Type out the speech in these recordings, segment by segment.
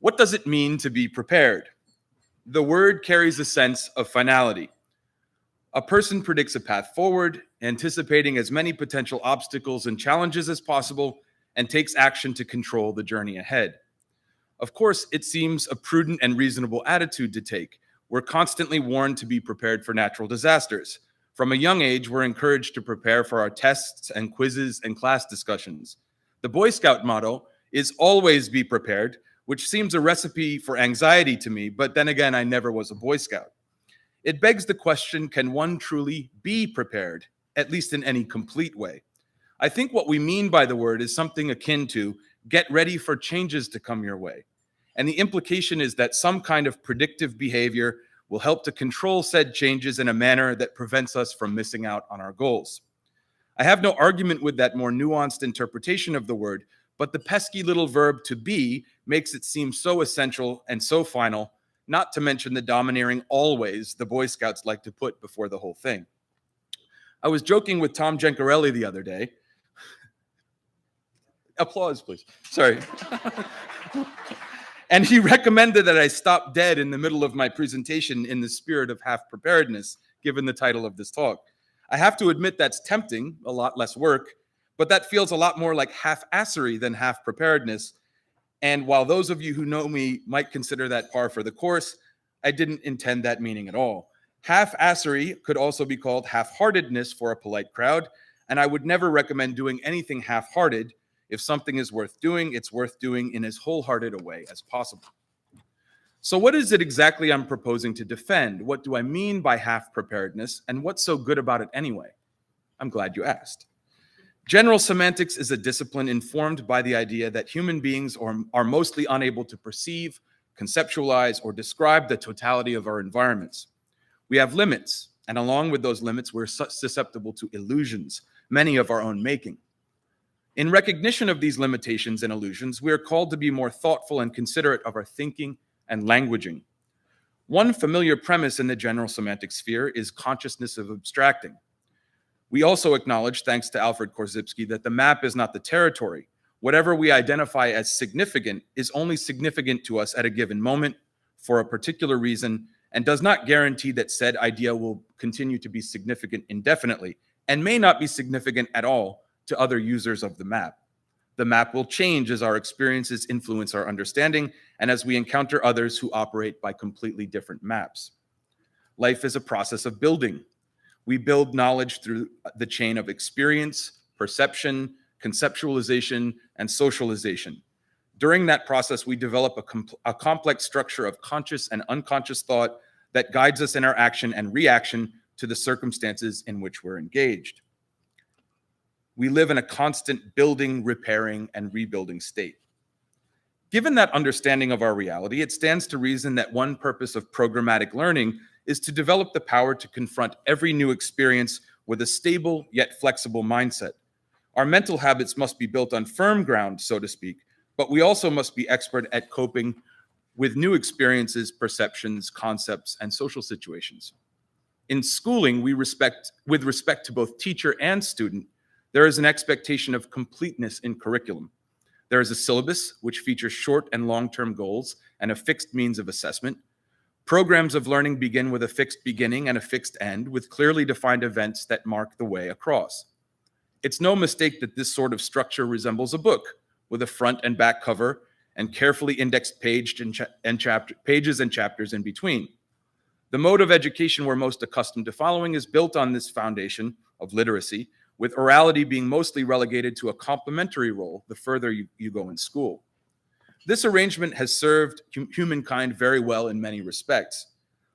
What does it mean to be prepared? The word carries a sense of finality. A person predicts a path forward, anticipating as many potential obstacles and challenges as possible, and takes action to control the journey ahead. Of course, it seems a prudent and reasonable attitude to take. We're constantly warned to be prepared for natural disasters. From a young age, we're encouraged to prepare for our tests and quizzes and class discussions. The Boy Scout motto is always be prepared, which seems a recipe for anxiety to me, but then again, I never was a Boy Scout. It begs the question, can one truly be prepared, at least in any complete way? I think what we mean by the word is something akin to get ready for changes to come your way. And the implication is that some kind of predictive behavior will help to control said changes in a manner that prevents us from missing out on our goals. I have no argument with that more nuanced interpretation of the word, but the pesky little verb to be makes it seem so essential and so final, not to mention the domineering always the Boy Scouts like to put before the whole thing. I was joking with Tom Gencarelli the other day. Applause, please. Sorry. And he recommended that I stop dead in the middle of my presentation in the spirit of half-preparedness, given the title of this talk. I have to admit that's tempting, a lot less work, but that feels a lot more like half-assery than half-preparedness. And while those of you who know me might consider that par for the course, I didn't intend that meaning at all. Half-assery could also be called half-heartedness for a polite crowd, and I would never recommend doing anything half-hearted. If something is worth doing, it's worth doing in as wholehearted a way as possible. So what is it exactly I'm proposing to defend? What do I mean by half-preparedness, and what's so good about it anyway? I'm glad you asked. General semantics is a discipline informed by the idea that human beings are mostly unable to perceive, conceptualize, or describe the totality of our environments. We have limits, and along with those limits, we're susceptible to illusions, many of our own making. In recognition of these limitations and illusions, we are called to be more thoughtful and considerate of our thinking and languaging. One familiar premise in the general semantic sphere is consciousness of abstracting. We also acknowledge, thanks to Alfred Korzybski, that the map is not the territory. Whatever we identify as significant is only significant to us at a given moment for a particular reason and does not guarantee that said idea will continue to be significant indefinitely and may not be significant at all to other users of the map. The map will change as our experiences influence our understanding and as we encounter others who operate by completely different maps. Life is a process of building. We build knowledge through the chain of experience, perception, conceptualization, and socialization. During that process, we develop a complex structure of conscious and unconscious thought that guides us in our action and reaction to the circumstances in which we're engaged. We live in a constant building, repairing, and rebuilding state. Given that understanding of our reality, it stands to reason that one purpose of programmatic learning is to develop the power to confront every new experience with a stable yet flexible mindset. Our mental habits must be built on firm ground, so to speak, but we also must be expert at coping with new experiences, perceptions, concepts, and social situations. In schooling, with respect to both teacher and student, there is an expectation of completeness in curriculum. There is a syllabus which features short and long-term goals and a fixed means of assessment. Programs of learning begin with a fixed beginning and a fixed end with clearly defined events that mark the way across. It's no mistake that this sort of structure resembles a book with a front and back cover and carefully indexed pages and chapters in between. The mode of education we're most accustomed to following is built on this foundation of literacy, with orality being mostly relegated to a complementary role the further you go in school. This arrangement has served humankind very well in many respects.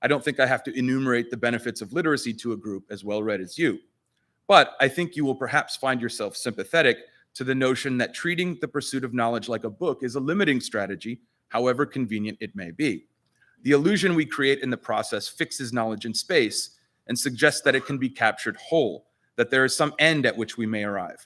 I don't think I have to enumerate the benefits of literacy to a group as well-read as you, but I think you will perhaps find yourself sympathetic to the notion that treating the pursuit of knowledge like a book is a limiting strategy, however convenient it may be. The illusion we create in the process fixes knowledge in space and suggests that it can be captured whole, that there is some end at which we may arrive.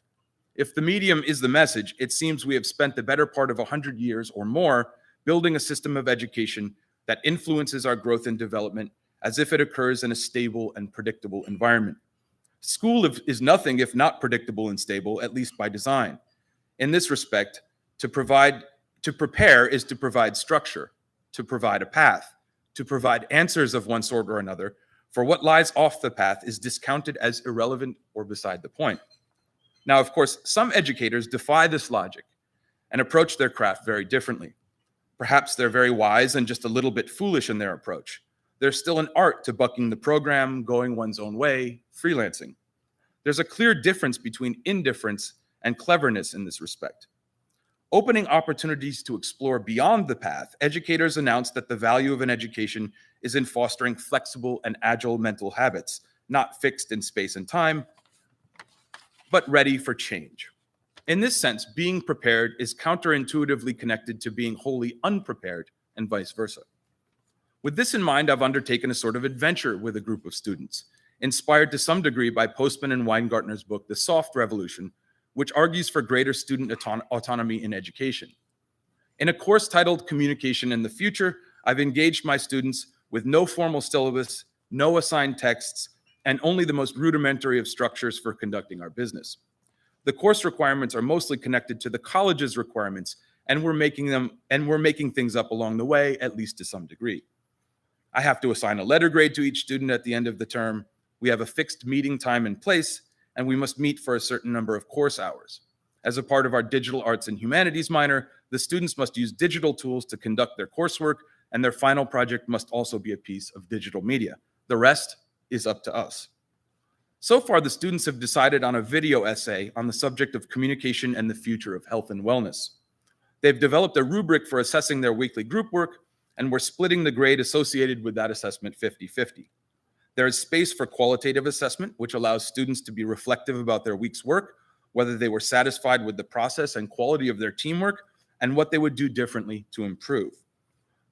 If the medium is the message, it seems we have spent the better part of 100 years or more building a system of education that influences our growth and development as if it occurs in a stable and predictable environment. School is nothing if not predictable and stable, at least by design. In this respect, to To prepare is to provide structure, to provide a path, to provide answers of one sort or another, for what lies off the path is discounted as irrelevant or beside the point. Now, of course, some educators defy this logic and approach their craft very differently. Perhaps they're very wise and just a little bit foolish in their approach. There's still an art to bucking the program, going one's own way, freelancing. There's a clear difference between indifference and cleverness in this respect. Opening opportunities to explore beyond the path, educators announce that the value of an education is in fostering flexible and agile mental habits, not fixed in space and time, but ready for change. In this sense, being prepared is counterintuitively connected to being wholly unprepared and vice versa. With this in mind, I've undertaken a sort of adventure with a group of students, inspired to some degree by Postman and Weingartner's book, The Soft Revolution, which argues for greater student autonomy in education. In a course titled Communication in the Future, I've engaged my students with no formal syllabus, no assigned texts, and only the most rudimentary of structures for conducting our business. The course requirements are mostly connected to the college's requirements, and we're making things up along the way, at least to some degree. I have to assign a letter grade to each student at the end of the term. We have a fixed meeting time and place, and we must meet for a certain number of course hours. As a part of our digital arts and humanities minor, the students must use digital tools to conduct their coursework, and their final project must also be a piece of digital media. The rest is up to us. So far, the students have decided on a video essay on the subject of communication and the future of health and wellness. They've developed a rubric for assessing their weekly group work, and we're splitting the grade associated with that assessment 50-50. There is space for qualitative assessment, which allows students to be reflective about their week's work, whether they were satisfied with the process and quality of their teamwork, and what they would do differently to improve.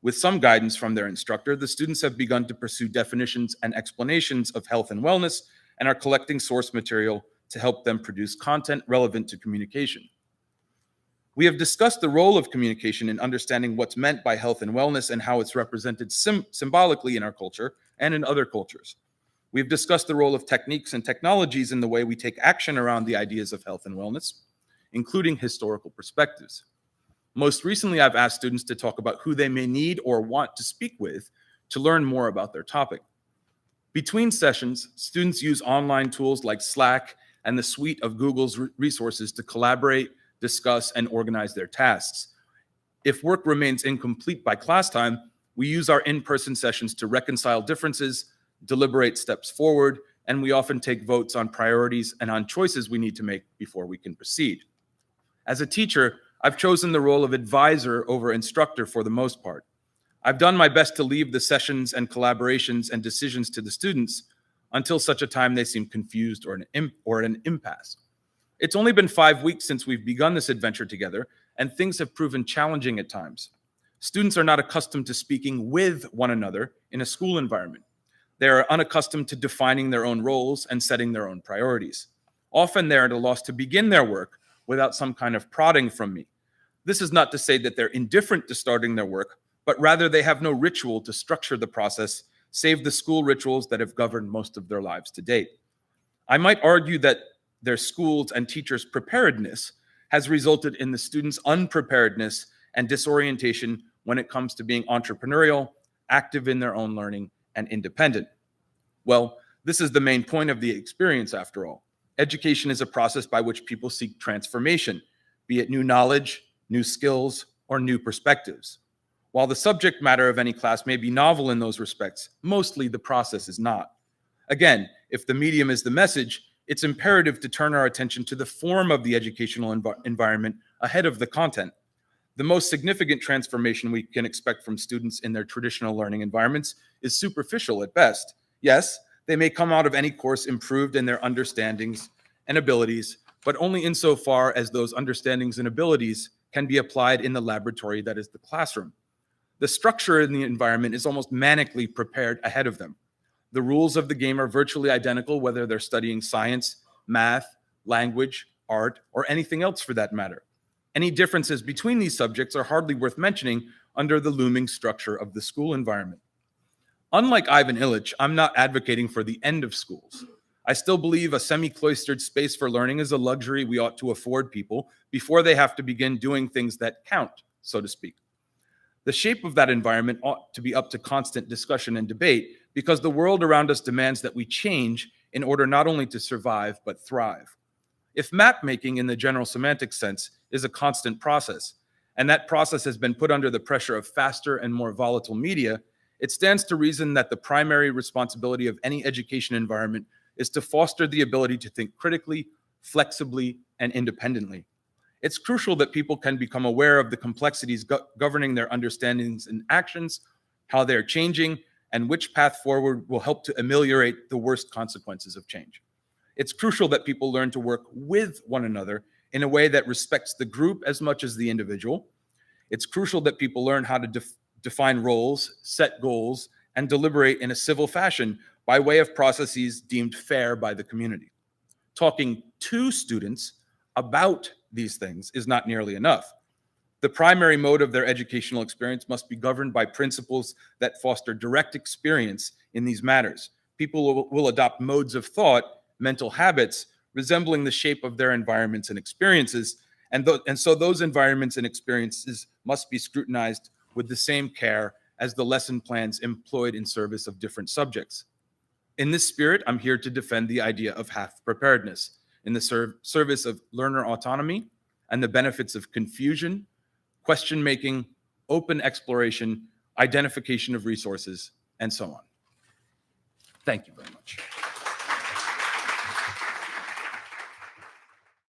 With some guidance from their instructor, the students have begun to pursue definitions and explanations of health and wellness and are collecting source material to help them produce content relevant to communication. We have discussed the role of communication in understanding what's meant by health and wellness and how it's represented symbolically in our culture and in other cultures. We've discussed the role of techniques and technologies in the way we take action around the ideas of health and wellness, including historical perspectives. Most recently, I've asked students to talk about who they may need or want to speak with to learn more about their topic. Between sessions, students use online tools like Slack and the suite of Google's resources to collaborate, discuss, and organize their tasks. If work remains incomplete by class time, we use our in-person sessions to reconcile differences, deliberate steps forward, and we often take votes on priorities and on choices we need to make before we can proceed. As a teacher, I've chosen the role of advisor over instructor for the most part. I've done my best to leave the sessions and collaborations and decisions to the students until such a time they seem confused or at an impasse. It's only been 5 weeks since we've begun this adventure together, and things have proven challenging at times. Students are not accustomed to speaking with one another in a school environment. They are unaccustomed to defining their own roles and setting their own priorities. Often they're at a loss to begin their work without some kind of prodding from me. This is not to say that they're indifferent to starting their work, but rather they have no ritual to structure the process, save the school rituals that have governed most of their lives to date. I might argue that their schools and teachers' preparedness has resulted in the students' unpreparedness and disorientation when it comes to being entrepreneurial, active in their own learning, and independent. Well, this is the main point of the experience after all. Education is a process by which people seek transformation, be it new knowledge, new skills, or new perspectives. While the subject matter of any class may be novel in those respects, mostly the process is not. Again, if the medium is the message, it's imperative to turn our attention to the form of the educational environment ahead of the content. The most significant transformation we can expect from students in their traditional learning environments is superficial at best. Yes, they may come out of any course improved in their understandings and abilities, but only insofar as those understandings and abilities can be applied in the laboratory that is the classroom. The structure in the environment is almost manically prepared ahead of them. The rules of the game are virtually identical whether they're studying science, math, language, art, or anything else for that matter. Any differences between these subjects are hardly worth mentioning under the looming structure of the school environment. Unlike Ivan Illich, I'm not advocating for the end of schools. I still believe a semi-cloistered space for learning is a luxury we ought to afford people before they have to begin doing things that count, so to speak. The shape of that environment ought to be up to constant discussion and debate because the world around us demands that we change in order not only to survive, but thrive. If map making in the general semantic sense is a constant process, and that process has been put under the pressure of faster and more volatile media, it stands to reason that the primary responsibility of any education environment is to foster the ability to think critically, flexibly, and independently. It's crucial that people can become aware of the complexities governing their understandings and actions, how they're changing, and which path forward will help to ameliorate the worst consequences of change. It's crucial that people learn to work with one another in a way that respects the group as much as the individual. It's crucial that people learn how to define roles, set goals, and deliberate in a civil fashion by way of processes deemed fair by the community. Talking to students about these things is not nearly enough. The primary mode of their educational experience must be governed by principles that foster direct experience in these matters. People will adopt modes of thought, mental habits, resembling the shape of their environments and experiences, and so those environments and experiences must be scrutinized with the same care as the lesson plans employed in service of different subjects. In this spirit, I'm here to defend the idea of half-preparedness in the service of learner autonomy and the benefits of confusion, question-making, open exploration, identification of resources, and so on. Thank you very much.